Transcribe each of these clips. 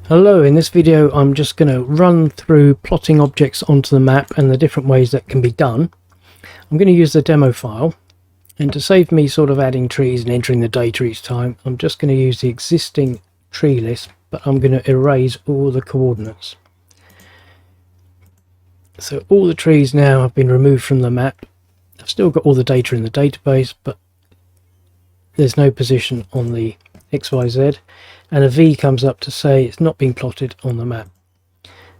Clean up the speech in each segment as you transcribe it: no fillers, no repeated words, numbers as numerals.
Hello, in this video I'm just going to run through plotting objects onto the map and the different ways that can be done. I'm going to use the demo file, and to save me sort of adding trees and entering the data each time, I'm just going to use the existing tree list, but I'm going to erase all the coordinates. So all the trees now have been removed from the map. I've still got all the data in the database, but there's no position on the XYZ, and a V comes up to say it's not being plotted on the map.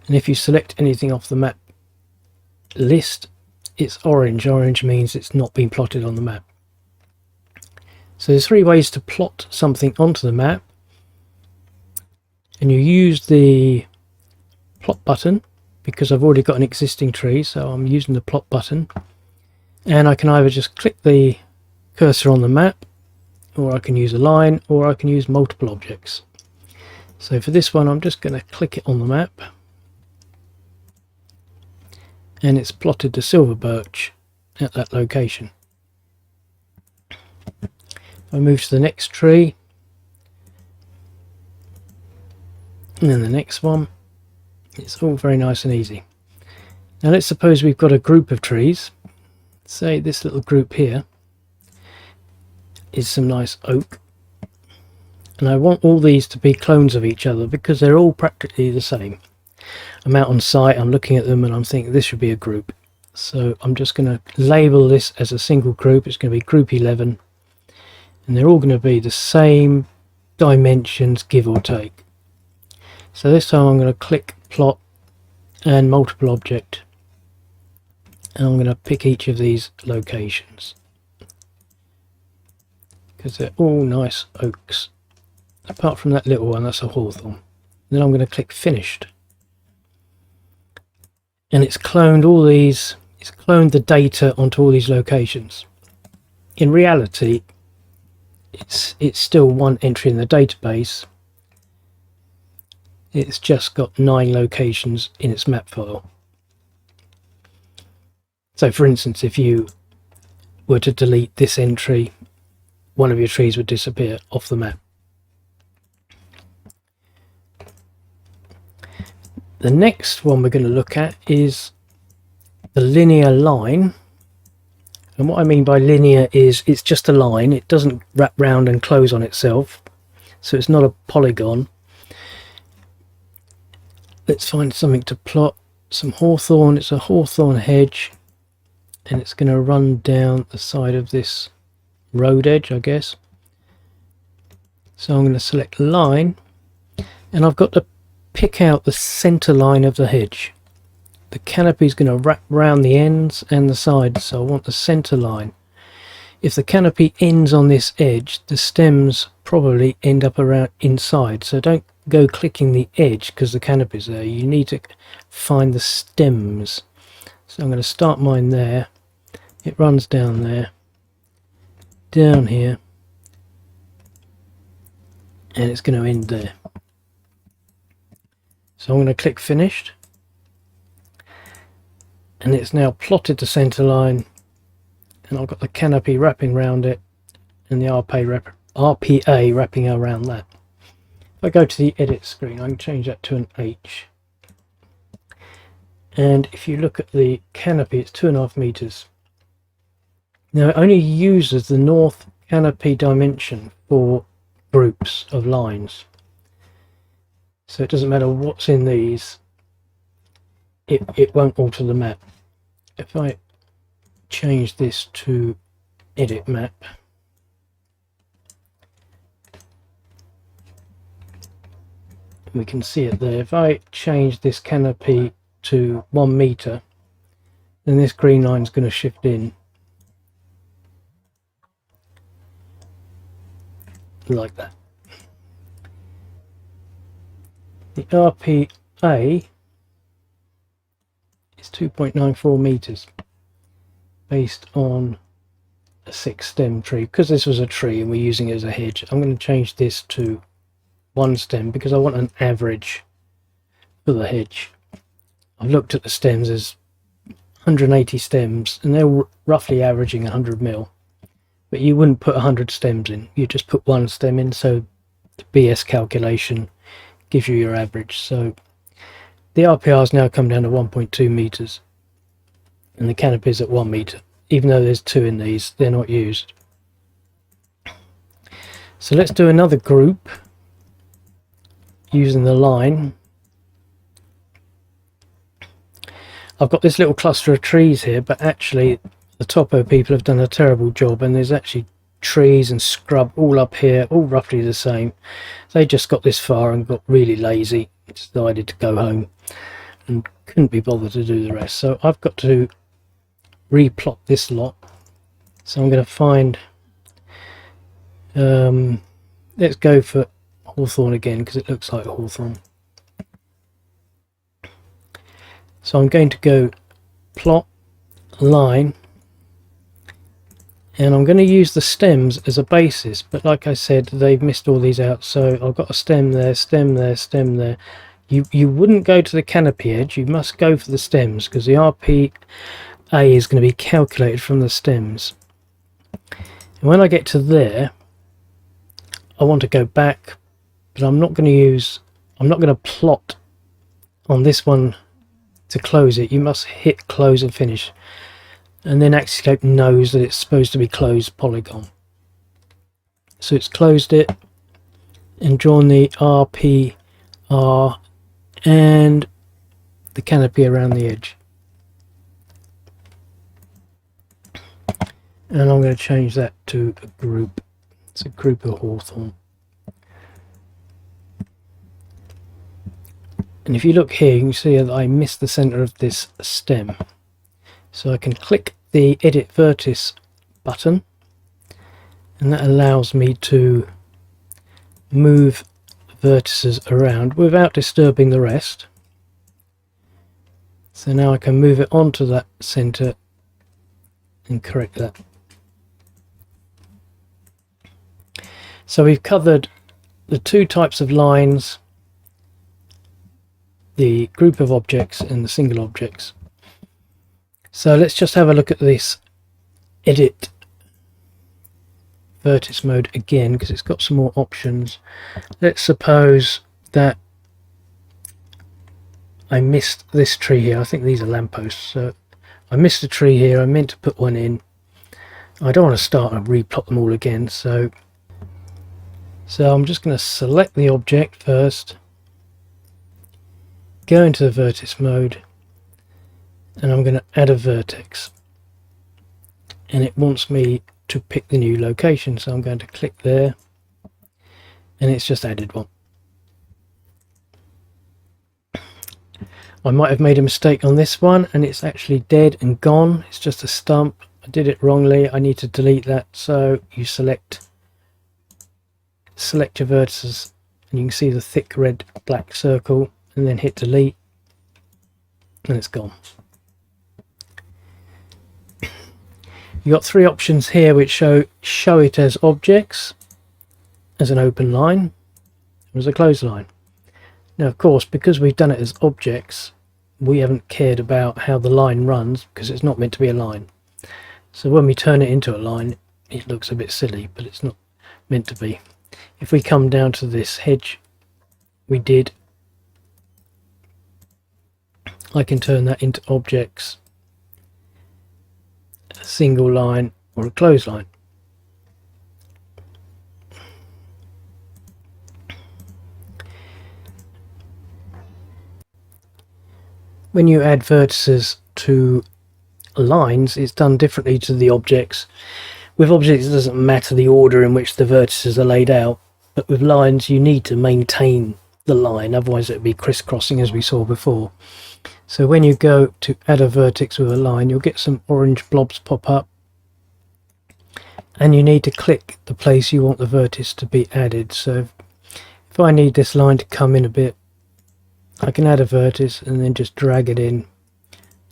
And if you select anything off the map list, it's orange. Orange means it's not being plotted on the map. So there's three ways to plot something onto the map, and you use the plot button because I've already got an existing tree, so I'm using the plot button, and I can either just click the cursor on the map, or I can use a line, or I can use multiple objects. So for this one I'm just going to click it on the map, and it's plotted the silver birch at that location. If I move to the next tree, and then the next one, it's all very nice and easy. Now let's suppose we've got a group of trees. Say this little group here is some nice oak, and I want all these to be clones of each other because they're all practically the same. I'm out on site, I'm looking at them, and I'm thinking this should be a group. So I'm just going to label this as a single group. It's going to be group 11, and they're all going to be the same dimensions, give or take. So this time I'm going to click plot and multiple object, and I'm going to pick each of these locations because they're all nice oaks, apart from that little one, that's a hawthorn. Then I'm going to click finished, and it's cloned all these, it's cloned the data onto all these locations. In reality it's still one entry in the database. It's just got 9 locations in its map file. So for instance, if you were to delete this entry, one of your trees would disappear off the map. The next one we're going to look at is the linear line. And what I mean by linear is it's just a line. It doesn't wrap round and close on itself, so it's not a polygon. Let's find something to plot. Some hawthorn. It's a hawthorn hedge, and it's going to run down the side of this road edge, I guess. So I'm going to select line, and I've got to pick out the center line of the hedge. The canopy is going to wrap around the ends and the sides, so I want the center line. If the canopy ends on this edge, the stems probably end up around inside, so don't go clicking the edge because the canopy is there. You need to find the stems. So I'm going to start mine there. It runs down there, down here, and it's going to end there. So I'm going to click finished, and it's now plotted the center line, and I've got the canopy wrapping around it and the RPA wrapping around that. If I go to the edit screen, I can change that to an H, and if you look at the canopy, it's 2.5 meters. Now it only uses the north canopy dimension for groups of lines, so it doesn't matter what's in these, it won't alter the map. If I change this to edit map, we can see it there. If I change this canopy to 1 meter, then this green line is going to shift in like that. The RPA is 2.94 meters based on a 6-stem tree. Because this was a tree and we're using it as a hedge, I'm going to change this to 1 stem because I want an average for the hedge. I've looked at the stems, there's 180 stems and they're roughly averaging 100 mil, but you wouldn't put 100 stems in, you just put 1 stem in, so the BS calculation gives you your average. So the RPR's now come down to 1.2 meters and the canopy is at 1 meter. Even though there's 2 in these, they're not used. So let's do another group using the line. I've got this little cluster of trees here, but actually the topo people have done a terrible job, and there's actually trees and scrub all up here, all roughly the same. They just got this far and got really lazy, decided to go home and couldn't be bothered to do the rest. So I've got to replot this lot. So I'm going to find, let's go for hawthorn again because it looks like hawthorn. So I'm going to go plot line, and I'm going to use the stems as a basis, but like I said, they've missed all these out. So I've got a stem there, stem there, stem there. You wouldn't go to the canopy edge, you must go for the stems, because the RPA is going to be calculated from the stems. And when I get to there, I want to go back, but I'm not going to plot on this one to close it. You must hit close and finish, and then Axciscape knows that it's supposed to be closed polygon. So it's closed it and drawn the RPR and the canopy around the edge. And I'm going to change that to a group. It's a group of hawthorn. And if you look here, you can see that I missed the center of this stem. So I can click the edit vertice button, and that allows me to move vertices around without disturbing the rest. So now I can move it onto that center and correct that. So we've covered the 2 types of lines, the group of objects and the single objects. So let's just have a look at this edit vertex mode again, because it's got some more options. Let's suppose that I missed this tree here. I think these are lampposts. So I missed a tree here. I meant to put one in. I don't want to start and replot them all again. So I'm just going to select the object first, go into the vertex mode, and I'm going to add a vertex. And it wants me to pick the new location, so I'm going to click there, and it's just added one. I might have made a mistake on this one, and it's actually dead and gone. It's just a stump. I did it wrongly. I need to delete that. So you select your vertices, and you can see the thick red black circle, and then hit delete, and it's gone. You've got 3 options here which show it as objects, as an open line, or as a closed line. Now of course, because we've done it as objects, we haven't cared about how the line runs, because it's not meant to be a line. So when we turn it into a line, it looks a bit silly, but it's not meant to be. If we come down to this hedge we did, I can turn that into objects, a single line or a closed line. When you add vertices to lines, it's done differently to the objects. With objects it doesn't matter the order in which the vertices are laid out, but with lines you need to maintain the line, otherwise it would be crisscrossing as we saw before. So when you go to add a vertex with a line, you'll get some orange blobs pop up, and you need to click the place you want the vertex to be added. So if I need this line to come in a bit, I can add a vertex and then just drag it in,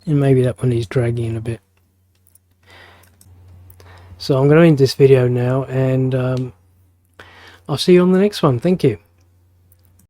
and maybe that one needs dragging in a bit. So I'm going to end this video now, and I'll see you on the next one. Thank you.